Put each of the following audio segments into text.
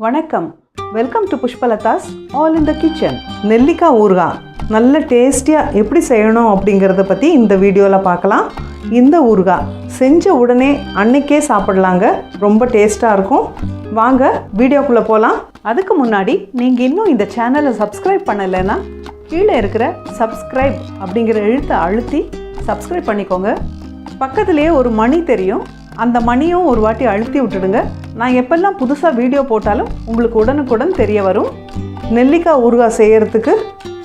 வணக்கம், welcome to Pushpalatha's all in the kitchen. நெல்லிக்காய் ஊறுகாய் நல்ல டேஸ்டியாக எப்படி செய்யணும் அப்படிங்கிறத பற்றி இந்த வீடியோவில் பார்க்கலாம். இந்த ஊறுகாய் செஞ்ச உடனே அன்னைக்கே சாப்பிடலாங்க, ரொம்ப டேஸ்ட்டாக இருக்கும். வாங்க வீடியோக்குள்ளே போகலாம். அதுக்கு முன்னாடி நீங்கள் இன்னும் இந்த சேனலை சப்ஸ்கிரைப் பண்ணலைன்னா கீழே இருக்கிற சப்ஸ்கிரைப் அப்படிங்கிற எழுத்தை அழுத்தி சப்ஸ்கிரைப் பண்ணிக்கோங்க. பக்கத்துலேயே ஒரு மணி தெரியும், அந்த மணியும் ஒரு வாட்டி அழுத்தி விட்டுடுங்க. நான் எப்பெல்லாம் புதுசாக வீடியோ போட்டாலும் உங்களுக்கு உடனுக்குடன் தெரிய வரும். நெல்லிக்காய் ஊறுகாய் செய்கிறதுக்கு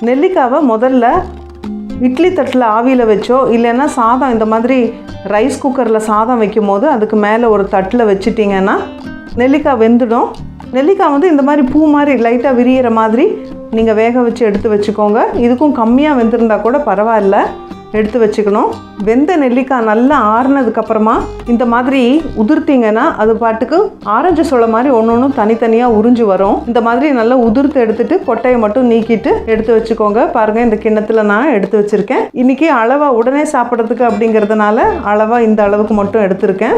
நெல்லிக்காவை முதல்ல இட்லி தட்டில் ஆவியில் வச்சோ இல்லைன்னா சாதம் இந்த மாதிரி ரைஸ் குக்கரில் சாதம் வைக்கும் போது அதுக்கு மேலே ஒரு தட்டில் வச்சிட்டிங்கன்னா நெல்லிக்காய் வெந்துடும். நெல்லிக்காய் வந்து இந்த மாதிரி பூ மாதிரி லைட்டாக விரிகிற மாதிரி நீங்கள் வேக வச்சு எடுத்து வச்சுக்கோங்க. இதுக்கும் கம்மியாக வெந்திருந்தால் கூட பரவாயில்ல, எடுத்து வச்சுக்கணும். வெந்த நெல்லிக்காய் நல்லா ஆறுனதுக்கப்புறமா இந்த மாதிரி உதிர்த்திங்கன்னா அது பாட்டுக்கு ஆரஞ்சு சொலை மாதிரி ஒன்று தனித்தனியாக உறிஞ்சு வரும். இந்த மாதிரி நல்லா உதிர்த்து எடுத்துட்டு கொட்டையை மட்டும் நீக்கிட்டு எடுத்து வச்சுக்கோங்க. பாருங்கள், இந்த கிண்ணத்தில் நான் எடுத்து வச்சுருக்கேன். இன்றைக்கி அளவாக உடனே சாப்பிட்றதுக்கு அப்படிங்கிறதுனால அளவாக இந்த அளவுக்கு மட்டும் எடுத்துருக்கேன்.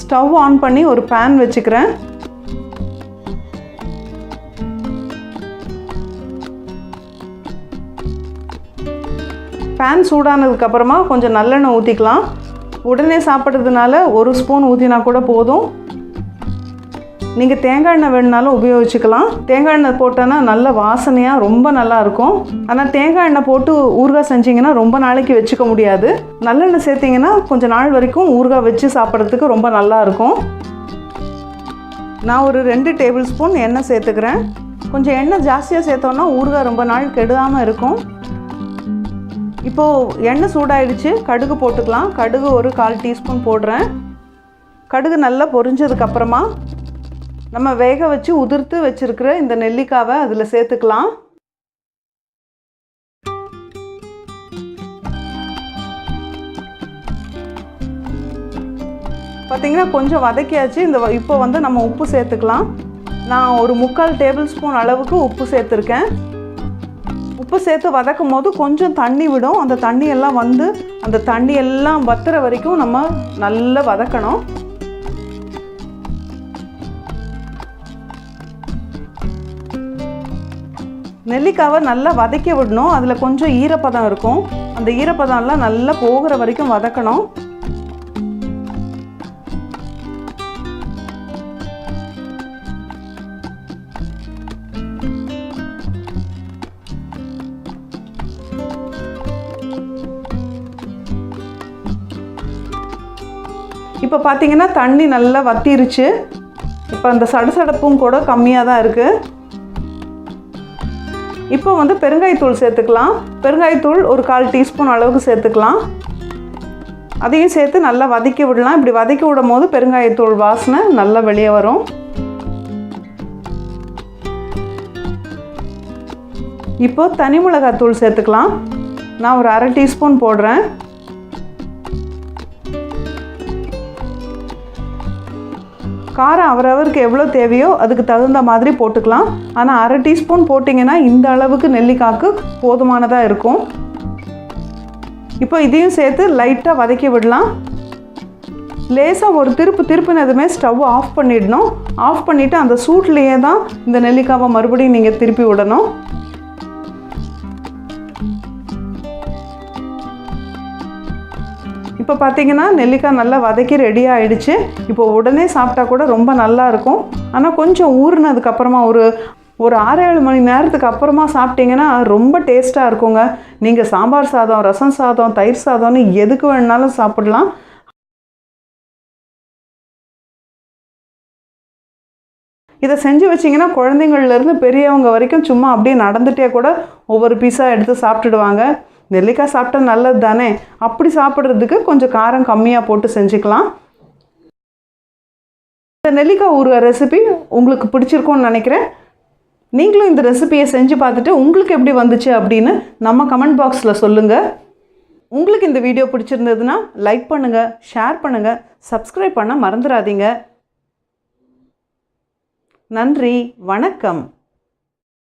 ஸ்டவ் ஆன் பண்ணி ஒரு பேன் வச்சுக்கிறேன். பேன் சூடானதுக்கப்புறமா கொஞ்சம் நல்லெண்ணெய் ஊற்றிக்கலாம். உடனே சாப்பிட்றதுனால ஒரு ஸ்பூன் ஊற்றினா கூட போதும். நீங்கள் தேங்காய் எண்ணெய் வேணுனாலும் உபயோகிச்சுக்கலாம். தேங்காய் எண்ணெய் போட்டோன்னா நல்ல வாசனையாக ரொம்ப நல்லாயிருக்கும். ஆனால் தேங்காய் எண்ணெய் போட்டு ஊறுகாய் செஞ்சிங்கன்னா ரொம்ப நாளைக்கு வச்சுக்க முடியாது. நல்லெண்ணெய் சேர்த்திங்கன்னா கொஞ்சம் நாள் வரைக்கும் ஊறுகாய் வச்சு சாப்பிட்றதுக்கு ரொம்ப நல்லாயிருக்கும். நான் ஒரு 2 டேபிள் ஸ்பூன் எண்ணெய் சேர்த்துக்கிறேன். கொஞ்சம் எண்ணெய் ஜாஸ்தியாக சேர்த்தோன்னா ஊறுகாய் ரொம்ப நாள் கெடாமல் இருக்கும். இப்போது எண்ணெய் சூடாயிடுச்சு, கடுகு போட்டுக்கலாம். கடுகு ஒரு 1/4 டீஸ்பூன் போடுறேன். கடுகு நல்லா பொரிஞ்சதுக்கப்புறமா நம்ம வேக வச்சு உதிர்த்து வச்சுருக்கிற இந்த நெல்லிக்காவை அதில் சேர்த்துக்கலாம். பார்த்திங்கன்னா கொஞ்சம் வதக்கியாச்சு. இப்போ வந்து நம்ம உப்பு சேர்த்துக்கலாம். நான் ஒரு 3/4 டேபிள் ஸ்பூன் அளவுக்கு உப்பு சேர்த்துருக்கேன். உப்பு சேர்த்து வதக்கும் போது கொஞ்சம் தண்ணி விடும். அந்த தண்ணியெல்லாம் வந்து அந்த தண்ணியெல்லாம் வத்துற வரைக்கும் நம்ம நல்லா வதக்கணும். நெல்லிக்காவை நல்லா வதக்கி விடணும். அதில் கொஞ்சம் ஈரப்பதம் இருக்கும். அந்த ஈரப்பதம்லாம் நல்லா போகிற வரைக்கும் வதக்கணும். இப்போ பார்த்தீங்கன்னா தண்ணி நல்லா வத்திருச்சு. இப்போ அந்த சடசடப்பும் கூட கம்மியாக தான் இருக்குது. இப்போ வந்து பெருங்காயத்தூள் சேர்த்துக்கலாம். பெருங்காயத்தூள் ஒரு 1/4 டீஸ்பூன் அளவுக்கு சேர்த்துக்கலாம். அதையும் சேர்த்து நல்லா வதக்கி விடலாம். இப்படி வதக்கி விடும் போது பெருங்காயத்தூள் வாசனை நல்லா வெளியே வரும். இப்போ தனி மிளகாத்தூள் சேர்த்துக்கலாம். நான் ஒரு 1/2 டீஸ்பூன் போடுறேன். காரம் அவரவருக்கு எவ்வளோ தேவையோ அதுக்கு தகுந்த மாதிரி போட்டுக்கலாம். ஆனால் 1/2 டீஸ்பூன் போட்டிங்கன்னா இந்த அளவுக்கு நெல்லிக்காய்க்கு போதுமானதாக இருக்கும். இப்போ இதையும் சேர்த்து லைட்டாக வதக்கி விடலாம். லேசாக ஒரு திருப்பினதுமே ஸ்டவ் ஆஃப் பண்ணிடணும். ஆஃப் பண்ணிவிட்டு அந்த சூட்லேயே தான் இந்த நெல்லிக்காவை மறுபடியும் நீங்கள் திருப்பி விடணும். இப்போ பார்த்தீங்கன்னா நெல்லிக்காய் நல்லா வதக்கி ரெடியாக ஆகிடுச்சு. இப்போ உடனே சாப்பிட்டா கூட ரொம்ப நல்லாயிருக்கும். ஆனால் கொஞ்சம் ஊறினதுக்கப்புறமா ஒரு 6-7 மணி நேரத்துக்கு அப்புறமா சாப்பிட்டிங்கன்னா ரொம்ப டேஸ்ட்டாக இருக்குங்க. நீங்கள் சாம்பார் சாதம், ரசம் சாதம், தயிர் சாதம்னு எதுக்கு வேணுனாலும் சாப்பிடலாம். இதை செஞ்சு வச்சிங்கன்னா குழந்தைங்கள்லேருந்து பெரியவங்க வரைக்கும் சும்மா அப்படியே நடந்துகிட்டே கூட ஒவ்வொரு பீஸாக எடுத்து சாப்பிட்டுடுவாங்க. நெல்லிக்காய் சாப்பிட்டா நல்லது தானே. அப்படி சாப்பிட்றதுக்கு கொஞ்சம் காரம் கம்மியாக போட்டு செஞ்சுக்கலாம். இந்த நெல்லிக்காய் ஊறுகாய் ரெசிபி உங்களுக்கு பிடிச்சிருக்கும்னு நினைக்கிறேன். நீங்களும் இந்த ரெசிபியை செஞ்சு பார்த்துட்டு உங்களுக்கு எப்படி வந்துச்சு அப்படின்னு நம்ம கமெண்ட் பாக்ஸில் சொல்லுங்கள். உங்களுக்கு இந்த வீடியோ பிடிச்சிருந்ததுன்னா லைக் பண்ணுங்கள், ஷேர் பண்ணுங்கள், சப்ஸ்கிரைப் பண்ண மறந்துடாதீங்க. நன்றி, வணக்கம்.